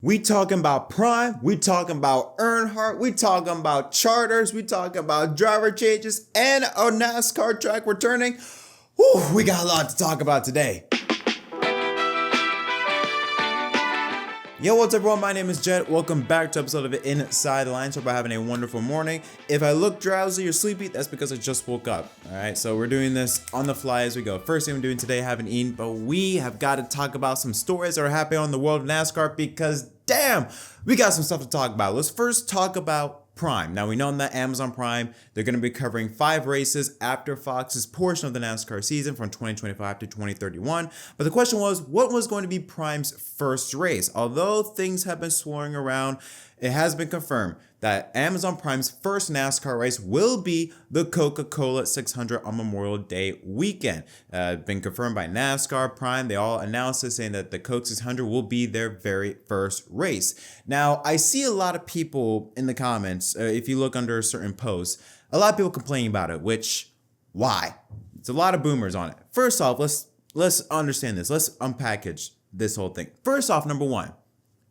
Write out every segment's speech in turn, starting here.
We talking about Prime, we talking about Earnhardt, we talking about charters, we talking about driver changes, and a NASCAR track returning. Whew, we got a lot to talk about today. Yo, what's up everyone? My name is Jet. Welcome back to an episode of Inside the Lines. Hope you're having a wonderful morning. If I look drowsy or sleepy, that's because I just woke up. Alright, so we're doing this on the fly as we go. First thing I'm doing today, I haven't eaten, but we have got to talk about some stories that are happening on the world of NASCAR because damn, we got some stuff to talk about. Let's first talk about Prime. Now we know that Amazon Prime, they're going to be covering 5 races after Fox's portion of the NASCAR season from 2025 to 2031. But the question was, what was going to be Prime's first race? Although things have been swirling around, it has been confirmed that Amazon Prime's first NASCAR race will be the Coca-Cola 600 on Memorial Day weekend. Been confirmed by NASCAR Prime. They all announced it, saying that the Coke 600 will be their very first race. Now, I see a lot of people in the comments, if you look under certain posts, a lot of people complaining about it, which, why? It's a lot of boomers on it. First off, let's understand this. Let's unpackage this whole thing. First off, number one,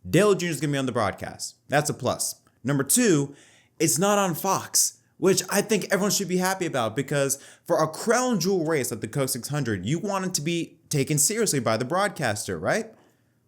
Dale Jr. is going to be on the broadcast. That's a plus. Number two, it's not on Fox, which I think everyone should be happy about, because for a crown jewel race like the Coke 600, you want it to be taken seriously by the broadcaster, right?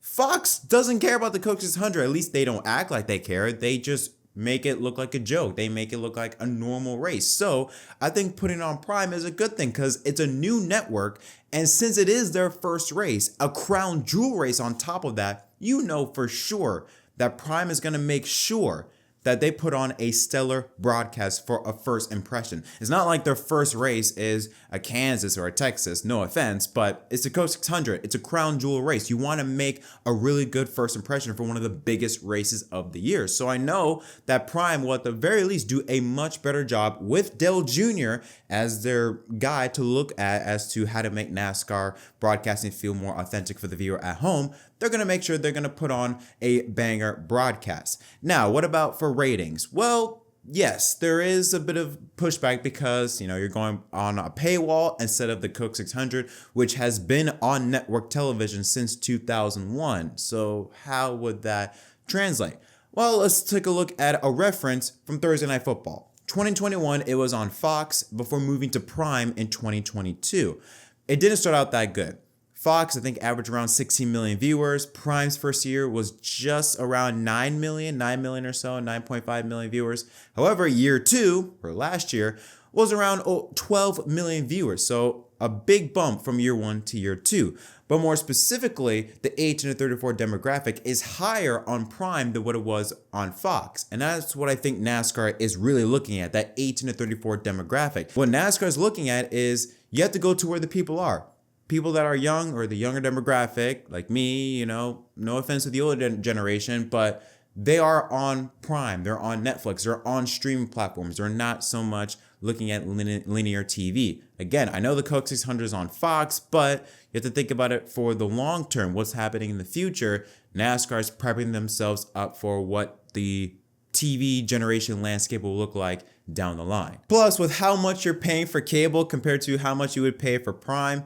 Fox doesn't care about the Coke 600. At least they don't act like they care. They just make it look like a joke. They make it look like a normal race. So I think putting it on Prime is a good thing because it's a new network. And since it is their first race, a crown jewel race on top of that, you know for sure that Prime is going to make sure that they put on a stellar broadcast for a first impression. It's not like their first race is a Kansas or a Texas, no offense, but it's a Coke 600. It's a crown jewel race. You want to make a really good first impression for one of the biggest races of the year. So I know that Prime will at the very least do a much better job with Dale Jr. as their guy to look at as to how to make NASCAR broadcasting feel more authentic for the viewer at home. They're going to make sure they're going to put on a banger broadcast. Now, what about for ratings? Well, yes, there is a bit of pushback because, you're going on a paywall instead of the Coke 600, which has been on network television since 2001. So how would that translate? Well, let's take a look at a reference from Thursday Night Football. 2021, it was on Fox before moving to Prime in 2022. It didn't start out that good. Fox, I think, averaged around 16 million viewers. Prime's first year was just around 9 million or so, 9.5 million viewers. However, year two, or last year, was around 12 million viewers. So a big bump from year one to year two. But more specifically, the 18 to 34 demographic is higher on Prime than what it was on Fox. And that's what I think NASCAR is really looking at, that 18 to 34 demographic. What NASCAR is looking at is you have to go to where the people are. People that are young or the younger demographic, like me, no offense to the older generation, but they are on Prime, they're on Netflix, they're on streaming platforms. They're not so much looking at linear TV. Again, I know the Coke 600 is on Fox, but you have to think about it for the long term. What's happening in the future? NASCAR is prepping themselves up for what the TV generation landscape will look like down the line. Plus, with how much you're paying for cable compared to how much you would pay for Prime,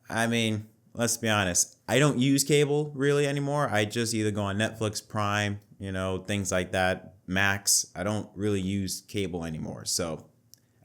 I mean, let's be honest. I don't use cable really anymore. I just either go on Netflix, Prime, things like that, Max. I don't really use cable anymore. So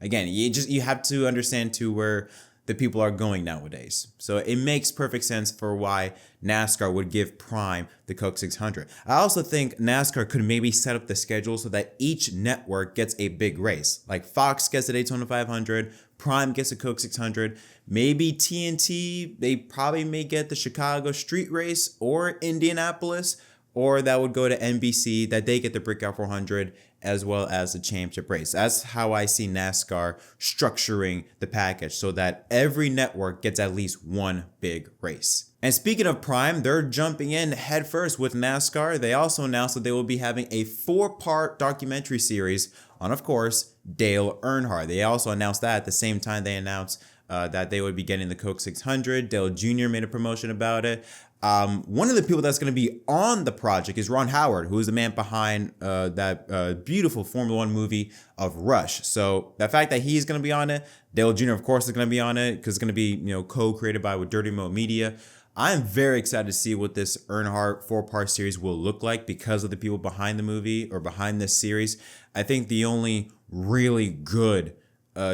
again, you have to understand too where the people are going nowadays. So it makes perfect sense for why NASCAR would give Prime the Coke 600. I also think NASCAR could maybe set up the schedule so that each network gets a big race. Like Fox gets the Daytona 500, Prime gets a Coke 600, maybe TNT, they probably may get the Chicago Street Race or Indianapolis, or that would go to NBC, that they get the Breakout 400 as well as the championship race. That's how I see NASCAR structuring the package so that every network gets at least one big race. And speaking of Prime, they're jumping in headfirst with NASCAR. They also announced that they will be having a 4-part documentary series on, of course, Dale Earnhardt. They also announced that at the same time they announced that they would be getting the Coke 600. Dale Jr. made a promotion about it. One of the people that's going to be on the project is Ron Howard, who is the man behind that beautiful Formula One movie of Rush. So the fact that he's going to be on it, Dale Jr. of course is going to be on it because it's going to be co-created with Dirty Mo Media. I'm very excited to see what this Earnhardt 4-part series will look like because of the people behind the movie or behind this series. I think the only really good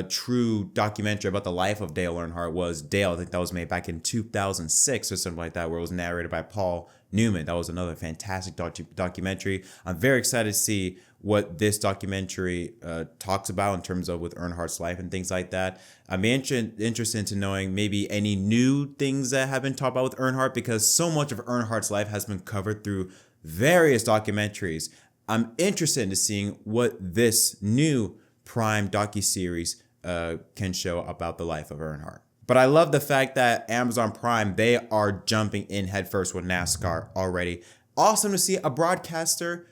true documentary about the life of Dale Earnhardt was Dale. I think that was made back in 2006 or something like that, where it was narrated by Paul Newman. That was another fantastic documentary. I'm very excited to see what this documentary talks about in terms of with Earnhardt's life and things like that. I'm interested into knowing maybe any new things that have been talked about with Earnhardt, because so much of Earnhardt's life has been covered through various documentaries. I'm interested into seeing what this new Prime docuseries can show about the life of Earnhardt. But I love the fact that Amazon Prime, they are jumping in headfirst with NASCAR already. Awesome to see a broadcaster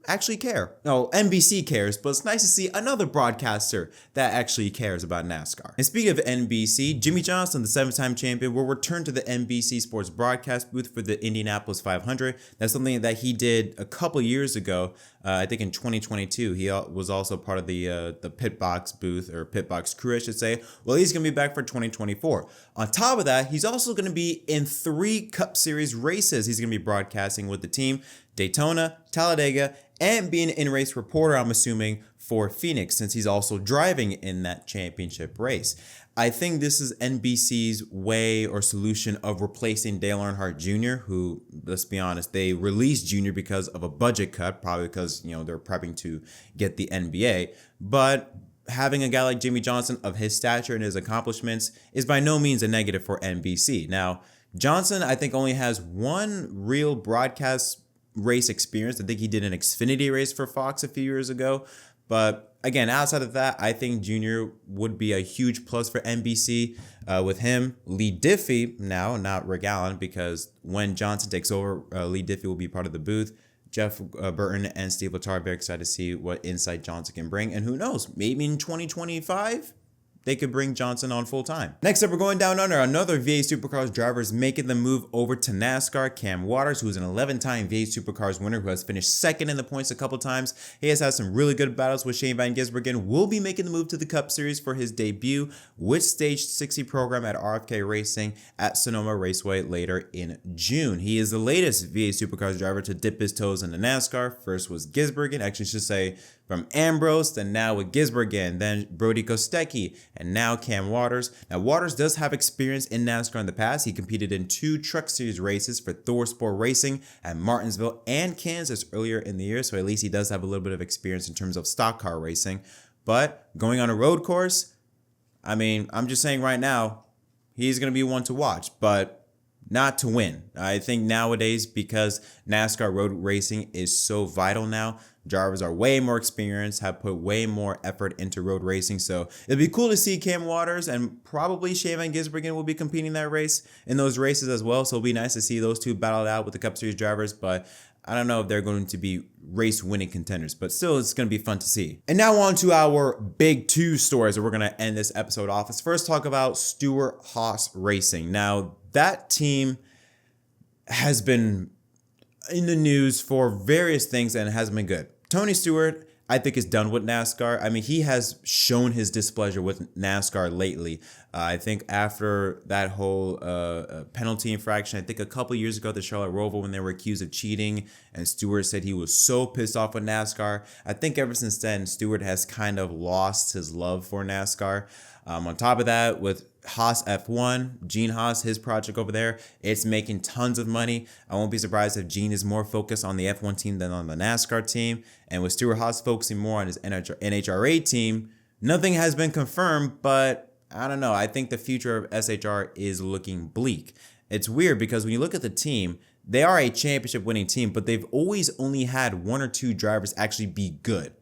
actually care. No, NBC cares, but it's nice to see another broadcaster that actually cares about NASCAR. And speaking of NBC, Jimmie Johnson, the 7-time champion, will return to the NBC Sports broadcast booth for the Indianapolis 500. That's something that he did a couple years ago. I think in 2022, he was also part of the pit box booth, or pit box crew, I should say. Well, he's going to be back for 2024. On top of that, he's also going to be in 3 Cup Series races. He's going to be broadcasting with the team: Daytona, Talladega, and being an in-race reporter, I'm assuming, for Phoenix, since he's also driving in that championship race. I think this is NBC's way or solution of replacing Dale Earnhardt Jr., who, let's be honest, they released Jr. because of a budget cut, probably because, they're prepping to get the NBA. But having a guy like Jimmie Johnson of his stature and his accomplishments is by no means a negative for NBC. Now, Johnson, I think, only has one real broadcast race experience. I think he did an Xfinity race for Fox a few years ago. But again, outside of that, I think Junior would be a huge plus for NBC. With him, Lee Diffie now, not Rick Allen, because when Johnson takes over, Lee Diffie will be part of the booth. Jeff Burton and Steve Letarte are very excited to see what insight Johnson can bring. And who knows, maybe in 2025, they could bring Johnson on full time. Next up, we're going down under. Another V8 Supercars driver is making the move over to NASCAR. Cam Waters, who is an 11-time V8 Supercars winner, who has finished second in the points a couple times. He has had some really good battles with Shane Van Gisbergen. Will be making the move to the Cup Series for his debut with Stage 60 program at RFK Racing at Sonoma Raceway later in June. He is the latest V8 Supercars driver to dip his toes into NASCAR. First was Gisbergen, actually should say from Ambrose, then now with Gisbergen, then Brody Kostecki, and now Cam Waters. Now, Waters does have experience in NASCAR in the past. He competed in 2 Truck Series races for Thor Sport Racing at Martinsville and Kansas earlier in the year, so at least he does have a little bit of experience in terms of stock car racing. But going on a road course, I mean, I'm just saying right now, he's going to be one to watch, but not to win. I think nowadays, because NASCAR road racing is so vital now, drivers are way more experienced, have put way more effort into road racing. So it'd be cool to see Cam Waters, and probably Shane Van Gisbergen will be competing in those races as well. So it'll be nice to see those two battle it out with the Cup Series drivers. But I don't know if they're going to be race winning contenders, but still it's going to be fun to see. And now on to our big 2 stories that we're going to end this episode off. Let's first talk about Stewart-Haas Racing. Now, that team has been in the news for various things and it hasn't been good. Tony Stewart, I think, is done with NASCAR. I mean, he has shown his displeasure with NASCAR lately. I think after that whole penalty infraction, I think a couple years ago, the Charlotte Roval, when they were accused of cheating, and Stewart said he was so pissed off with NASCAR. I think ever since then, Stewart has kind of lost his love for NASCAR. On top of that, with Haas F1, Gene Haas, his project over there, it's making tons of money. I won't be surprised if Gene is more focused on the F1 team than on the NASCAR team. And with Stewart Haas focusing more on his NHRA team, nothing has been confirmed, but I don't know. I think the future of SHR is looking bleak. It's weird because when you look at the team, they are a championship winning team, but they've always only had 1 or 2 drivers actually be good.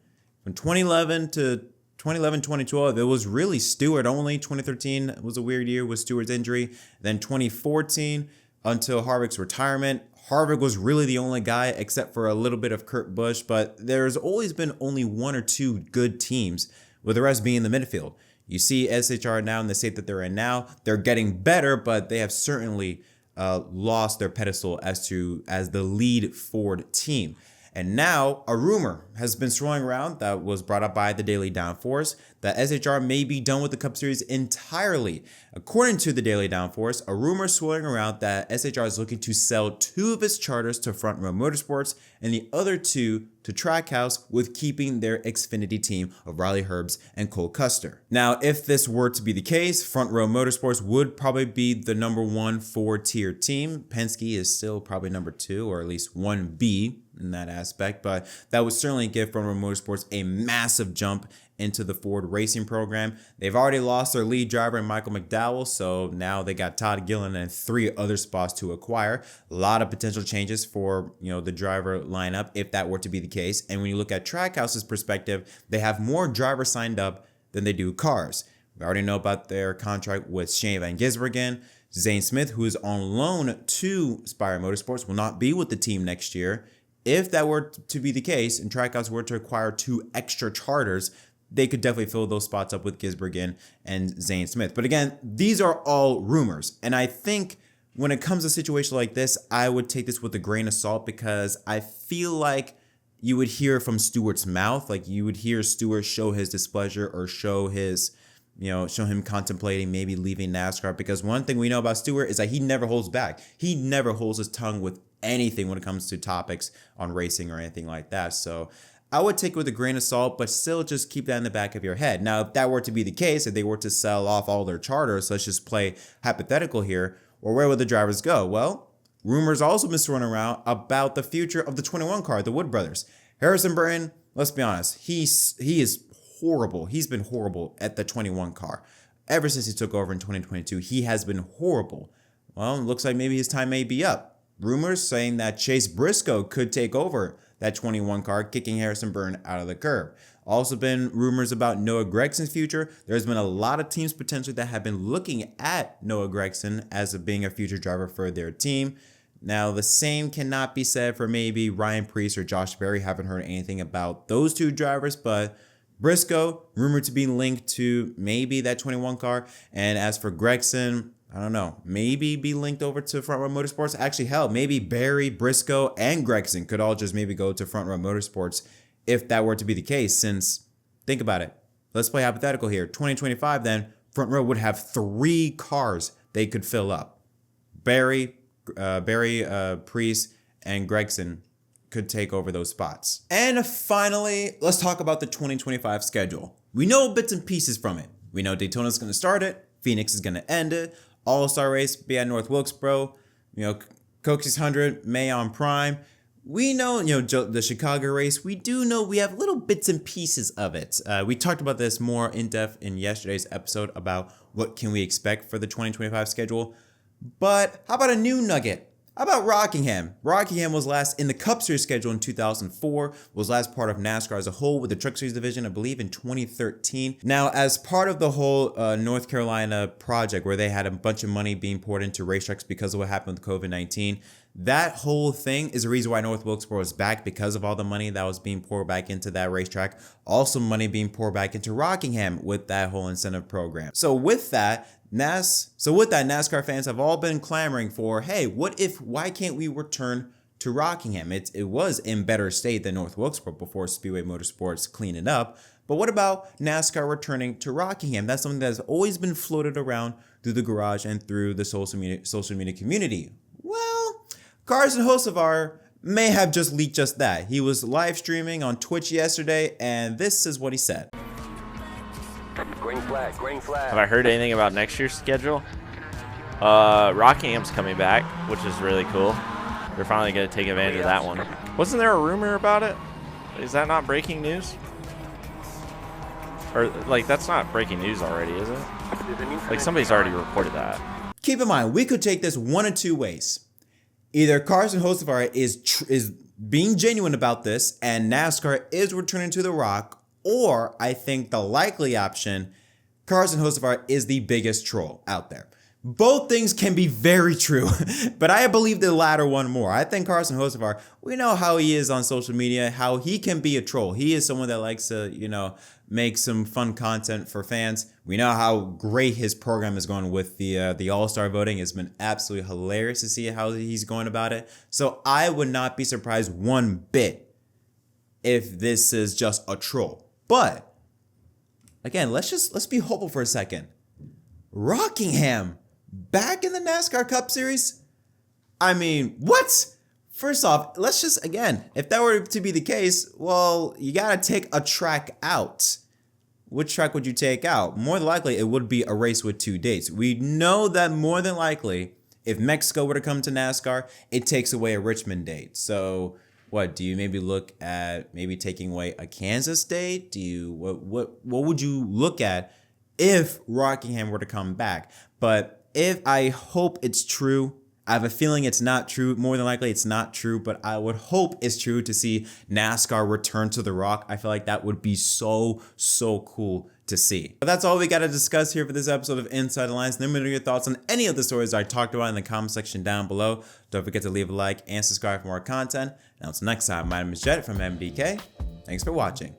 From 2011 to 2012, it was really Stewart only. 2013 was a weird year with Stewart's injury. Then 2014 until Harvick's retirement. Harvick was really the only guy except for a little bit of Kurt Busch, but there's always been only 1 or 2 good teams, with the rest being in the midfield. You see SHR now in the state that they're in now. They're getting better, but they have certainly lost their pedestal as the lead Ford team. And now a rumor has been swirling around that was brought up by the Daily Downforce that SHR may be done with the Cup Series entirely. According to the Daily Downforce, a rumor swirling around that SHR is looking to sell 2 of its charters to Front Row Motorsports and the other 2 to Trackhouse, with keeping their Xfinity team of Riley Herbst and Cole Custer. Now, if this were to be the case, Front Row Motorsports would probably be the number 1 4-tier team. Penske is still probably number 2, or at least 1B in that aspect, but that would certainly give Front Row Motorsports a massive jump into the Ford racing program. They've already lost their lead driver in Michael McDowell, so now they got Todd Gillen and 3 other spots to acquire. A lot of potential changes for the driver lineup if that were to be the case. And when you look at Trackhouse's perspective, they have more drivers signed up than they do cars. We already know about their contract with Shane Van Gisbergen. Zane Smith, who is on loan to Spire Motorsports, will not be with the team next year. If that were to be the case and Trackhouse were to acquire 2 extra charters, they could definitely fill those spots up with Gisbergen and Zane Smith. But again, these are all rumors. And I think when it comes to a situation like this, I would take this with a grain of salt, because I feel like you would hear from Stewart's mouth, like you would hear Stewart show his displeasure or show his, show him contemplating maybe leaving NASCAR. Because one thing we know about Stewart is that he never holds back. He never holds his tongue with anything when it comes to topics on racing or anything like that. So I would take it with a grain of salt, but still just keep that in the back of your head. Now, if that were to be the case, if they were to sell off all their charters, let's just play hypothetical here, or where would the drivers go? Well, rumors also been thrown around about the future of the 21 car, the Wood brothers. Harrison Burton, let's be honest, he is horrible. He's been horrible at the 21 car. Ever since he took over in 2022, he has been horrible. Well, it looks like maybe his time may be up. Rumors saying that Chase Briscoe could take over that 21 car, kicking Harrison Burton out of the curb. Also been rumors about Noah Gregson's future. There's been a lot of teams potentially that have been looking at Noah Gragson as being a future driver for their team. Now, the same cannot be said for maybe Ryan Preece or Josh Berry. Haven't heard anything about those 2 drivers, but Briscoe, rumored to be linked to maybe that 21 car. And as for Gregson, I don't know, maybe be linked over to Front Row Motorsports. Actually, hell, maybe Barry, Briscoe, and Gregson could all just maybe go to Front Row Motorsports if that were to be the case, since, think about it. Let's play hypothetical here. 2025, then, Front Row would have 3 cars they could fill up. Barry, Preece, and Gregson could take over those spots. And finally, let's talk about the 2025 schedule. We know bits and pieces from it. We know Daytona's going to start it. Phoenix is going to end it. All-Star race be at North Wilkesboro. Coke 600, Mayon Prime. We know, the Chicago race. We do know we have little bits and pieces of it. We talked about this more in depth in yesterday's episode about what can we expect for the 2025 schedule. But how about a new nugget? How about Rockingham? Rockingham was last in the Cup Series schedule in 2004, was last part of NASCAR as a whole with the Truck Series division, I believe, in 2013. Now, as part of the whole North Carolina project where they had a bunch of money being poured into racetracks because of what happened with COVID-19, that whole thing is the reason why North Wilkesboro is back, because of all the money that was being poured back into that racetrack. Also money being poured back into Rockingham with that whole incentive program. So with that, NASCAR fans have all been clamoring for, hey, why can't we return to Rockingham? It was in better state than North Wilkesboro before Speedway Motorsports cleaned it up. But what about NASCAR returning to Rockingham? That's something that's always been floated around through the garage and through the social media community. Well, Carson Hocevar may have just leaked just that. He was live streaming on Twitch yesterday, and this is what he said. Green flag, green flag. Have I heard anything about next year's schedule? Rockingham's coming back, which is really cool. They're finally going to take advantage of that one. Wasn't there a rumor about it? Is that not breaking news? Or, that's not breaking news already, is it? Somebody's already reported that. Keep in mind, we could take this one of 2 ways. Either Carson Hocevar is being genuine about this and NASCAR is returning to the Rock, or I think the likely option, Carson Hocevar is the biggest troll out there. Both things can be very true, but I believe the latter one more. I think Carson Hocevar, we know how he is on social media, how he can be a troll. He is someone that likes to, make some fun content for fans. We know how great his program is going with the All-Star voting. It's been absolutely hilarious to see how he's going about it. So I would not be surprised one bit if this is just a troll. But again, let's be hopeful for a second. Rockingham back in the NASCAR Cup Series? I mean, what? First off, let's just, again, if that were to be the case, well, you gotta take a track out. Which track would you take out? More than likely, it would be a race with 2 dates. We know that more than likely, if Mexico were to come to NASCAR, it takes away a Richmond date. So what, do you maybe look at maybe taking away a Kansas date? Do you, what would you look at if Rockingham were to come back? But if I hope it's true, I have a feeling it's not true. More than likely it's not true, but I would hope it's true to see NASCAR return to the Rock. I feel like that would be so cool to see. But that's all we got to discuss here for this episode of Inside the Lines. Let me know your thoughts on any of the stories I talked about in the comment section down below. Don't forget to leave a like and subscribe for more content. And until next time, my name is Jett from MDK. Thanks for watching.